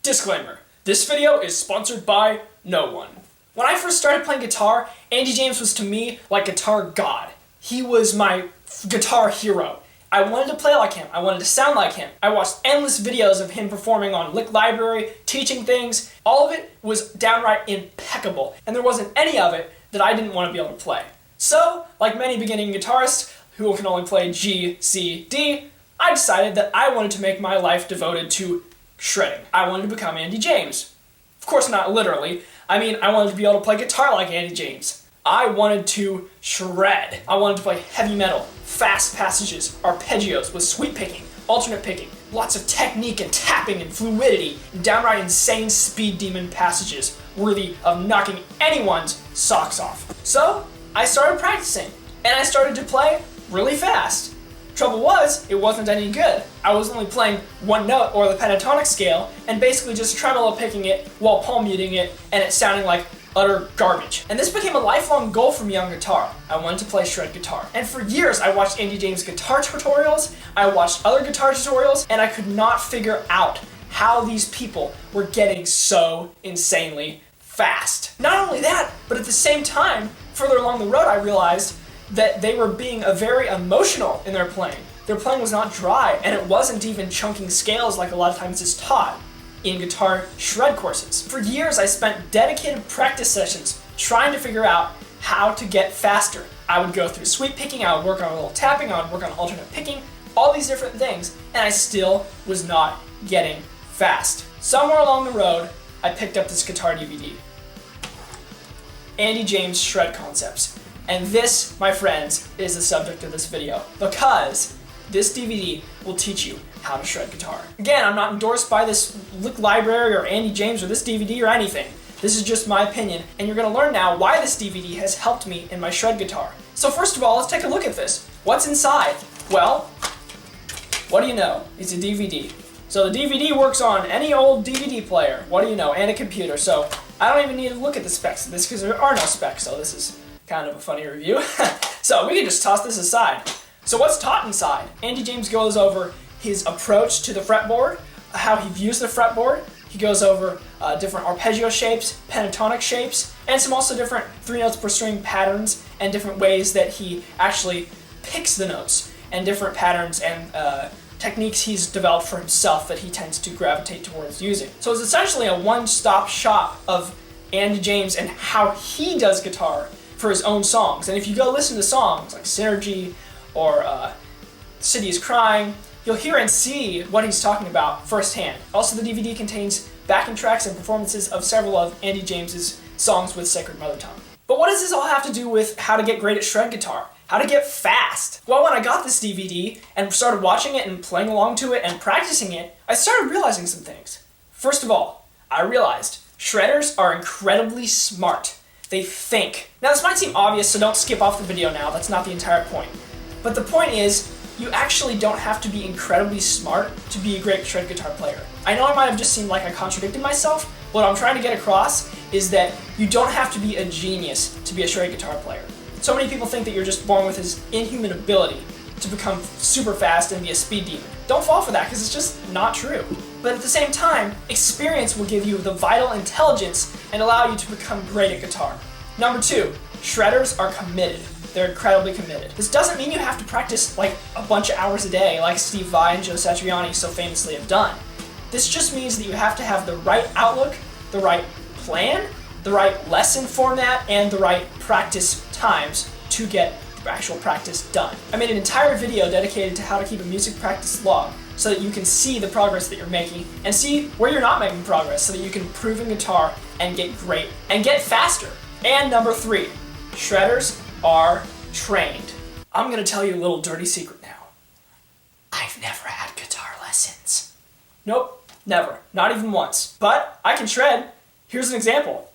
Disclaimer, this video is sponsored by no one. When I first started playing guitar, Andy James was to me like guitar god. He was my guitar hero. I wanted to play like him. I wanted to sound like him. I watched endless videos of him performing on Lick Library, teaching things. All of it was downright impeccable, and there wasn't any of it that I didn't want to be able to play. So, like many beginning guitarists who can only play G, C, D, I decided that I wanted to make my life devoted to shredding. I wanted to become Andy James. Of course, not literally. I mean, I wanted to be able to play guitar like Andy James. I wanted to shred. I wanted to play heavy metal, fast passages, arpeggios with sweep picking, alternate picking, lots of technique and tapping and fluidity, and downright insane speed demon passages worthy of knocking anyone's socks off. So, I started practicing, and I started to play really fast. Trouble was, it wasn't any good. I was only playing one note, or the pentatonic scale, and basically just tremolo picking it while palm muting it, and it sounding like utter garbage. And this became a lifelong goal for me on guitar. I wanted to play shred guitar. And for years I watched Andy James guitar tutorials, I watched other guitar tutorials, and I could not figure out how these people were getting so insanely fast. Not only that, but at the same time, further along the road I realized that they were being very emotional in their playing. Their playing was not dry, and it wasn't even chunking scales like a lot of times is taught in guitar shred courses. For years, I spent dedicated practice sessions trying to figure out how to get faster. I would go through sweep picking, I would work on a little tapping, I would work on alternate picking, all these different things, and I still was not getting fast. Somewhere along the road, I picked up this guitar DVD. Andy James Shred Concepts. And this, my friends, is the subject of this video, because this DVD will teach you how to shred guitar. Again, I'm not endorsed by this Lick Library or Andy James or this DVD or anything. This is just my opinion, and you're going to learn now why this DVD has helped me in my shred guitar. So first of all, let's take a look at this. What's inside? Well, what do you know? It's a DVD. So the DVD works on any old DVD player, what do you know, and a computer. So I don't even need to look at the specs of this because there are no specs, so this is kind of a funny review. So we can just toss this aside. So what's taught inside? Andy James goes over his approach to the fretboard, how he views the fretboard. He goes over different arpeggio shapes, pentatonic shapes, and some also different 3 notes per string patterns and different ways that he actually picks the notes and different patterns and techniques he's developed for himself that he tends to gravitate towards using. So it's essentially a one-stop shop of Andy James and how he does guitar for his own songs. And if you go listen to songs like Synergy or City is Crying, you'll hear and see what he's talking about firsthand. Also, the DVD contains backing tracks and performances of several of Andy James's songs with Sacred Mother Tongue. But what does this all have to do with how to get great at shred guitar? How to get fast? Well, when I got this DVD and started watching it and playing along to it and practicing it, I started realizing some things. First of all, I realized shredders are incredibly smart. They think. Now this might seem obvious, so don't skip off the video now, that's not the entire point. But the point is, you actually don't have to be incredibly smart to be a great shred guitar player. I know I might have just seemed like I contradicted myself, but what I'm trying to get across is that you don't have to be a genius to be a shred guitar player. So many people think that you're just born with this inhuman ability to become super fast and be a speed demon. Don't fall for that, because it's just not true. But at the same time, experience will give you the vital intelligence and allow you to become great at guitar. Number 2, shredders are committed. They're incredibly committed. This doesn't mean you have to practice like a bunch of hours a day like Steve Vai and Joe Satriani so famously have done. This just means that you have to have the right outlook, the right plan, the right lesson format, and the right practice times to get the actual practice done. I made an entire video dedicated to how to keep a music practice log so that you can see the progress that you're making and see where you're not making progress so that you can improve in guitar and get great and get faster. And number 3, shredders are trained. I'm gonna tell you a little dirty secret now. I've never had guitar lessons. Nope, never, not even once. But I can shred. Here's an example.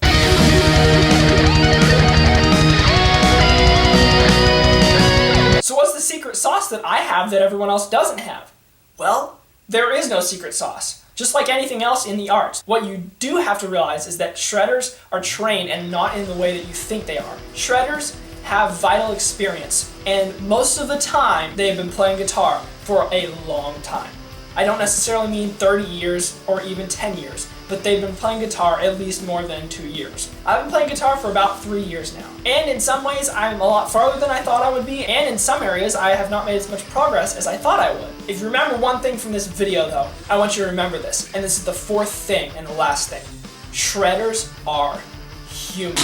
So what's the secret sauce that I have that everyone else doesn't have? Well, there is no secret sauce. Just like anything else in the arts, what you do have to realize is that shredders are trained and not in the way that you think they are. Shredders have vital experience, and most of the time they have been playing guitar for a long time. I don't necessarily mean 30 years or even 10 years, but they've been playing guitar at least more than 2 years. I've been playing guitar for about 3 years now. And in some ways, I'm a lot farther than I thought I would be, and in some areas, I have not made as much progress as I thought I would. If you remember one thing from this video though, I want you to remember this, and this is the fourth thing and the last thing. Shredders are human.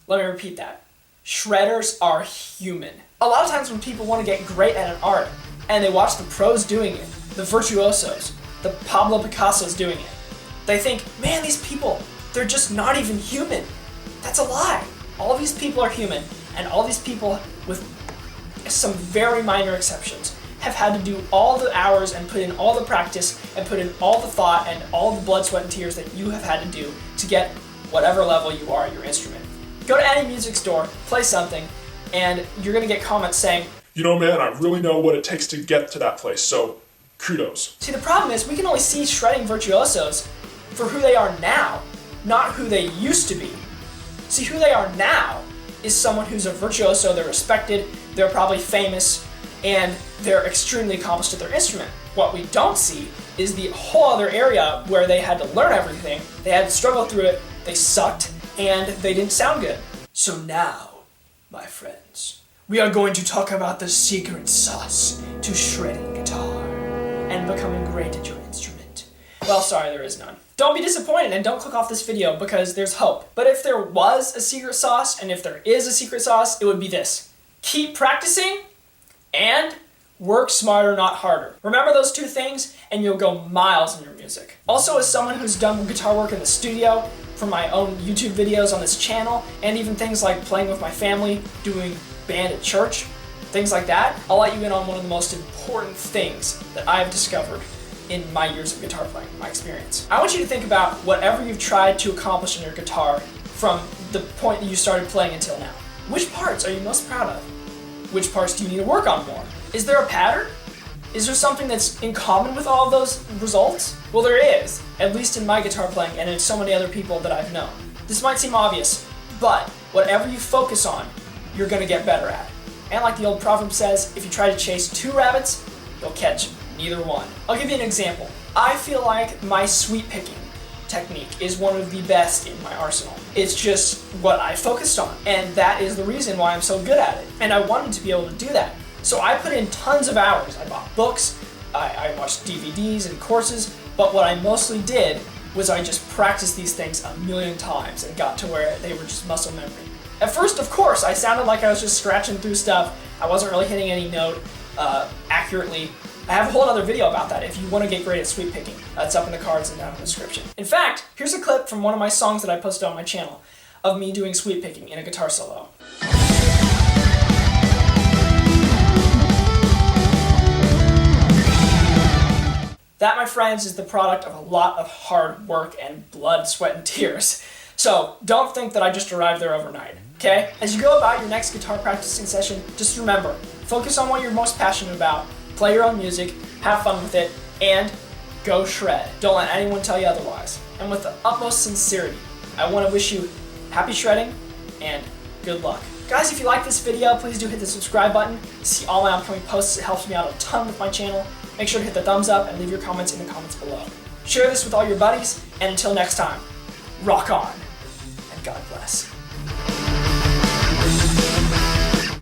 Let me repeat that. Shredders are human. A lot of times when people want to get great at an art, and they watch the pros doing it, the virtuosos, the Pablo Picassos doing it, they think, man, these people, they're just not even human. That's a lie. All these people are human, and all these people, with some very minor exceptions, have had to do all the hours and put in all the practice and put in all the thought and all the blood, sweat, and tears that you have had to do to get whatever level you are at your instrument. Go to any music store, play something, and you're gonna get comments saying, you know, man, I really know what it takes to get to that place, so kudos. See, the problem is we can only see shredding virtuosos for who they are now, not who they used to be. See, who they are now is someone who's a virtuoso, they're respected, they're probably famous, and they're extremely accomplished at their instrument. What we don't see is the whole other area where they had to learn everything, they had to struggle through it, they sucked, and they didn't sound good. So now, my friends, we are going to talk about the secret sauce to shredding guitar and becoming great at your instrument. Well, sorry, there is none. Don't be disappointed and don't click off this video because there's hope. But if there was a secret sauce, and if there is a secret sauce, it would be this. Keep practicing and work smarter, not harder. Remember those two things and you'll go miles in your music. Also, as someone who's done guitar work in the studio, from my own YouTube videos on this channel, and even things like playing with my family, doing band at church, things like that, I'll let you in on one of the most important things that I've discovered in my years of guitar playing, my experience. I want you to think about whatever you've tried to accomplish in your guitar from the point that you started playing until now. Which parts are you most proud of? Which parts do you need to work on more? Is there a pattern? Is there something that's in common with all of those results? Well, there is, at least in my guitar playing and in so many other people that I've known. This might seem obvious, but whatever you focus on, you're gonna get better at. And like the old proverb says, if you try to chase 2 rabbits, you'll catch neither one. I'll give you an example. I feel like my sweep picking technique is one of the best in my arsenal. It's just what I focused on, and that is the reason why I'm so good at it. And I wanted to be able to do that. So I put in tons of hours. I bought books, I watched DVDs and courses, but what I mostly did was I just practiced these things a million times and got to where they were just muscle memory. At first, of course, I sounded like I was just scratching through stuff. I wasn't really hitting any note accurately. I have a whole other video about that if you want to get great at sweep picking. It's up in the cards and down in the description. In fact, here's a clip from one of my songs that I posted on my channel of me doing sweep picking in a guitar solo. That, my friends, is the product of a lot of hard work and blood, sweat, and tears. So don't think that I just arrived there overnight, okay? As you go about your next guitar practicing session, just remember, focus on what you're most passionate about, play your own music, have fun with it, and go shred. Don't let anyone tell you otherwise. And with the utmost sincerity, I want to wish you happy shredding and good luck. Guys, if you like this video, please do hit the subscribe button to see all my upcoming posts. It helps me out a ton with my channel. Make sure to hit the thumbs up and leave your comments in the comments below. Share this with all your buddies, and until next time, rock on, and God bless.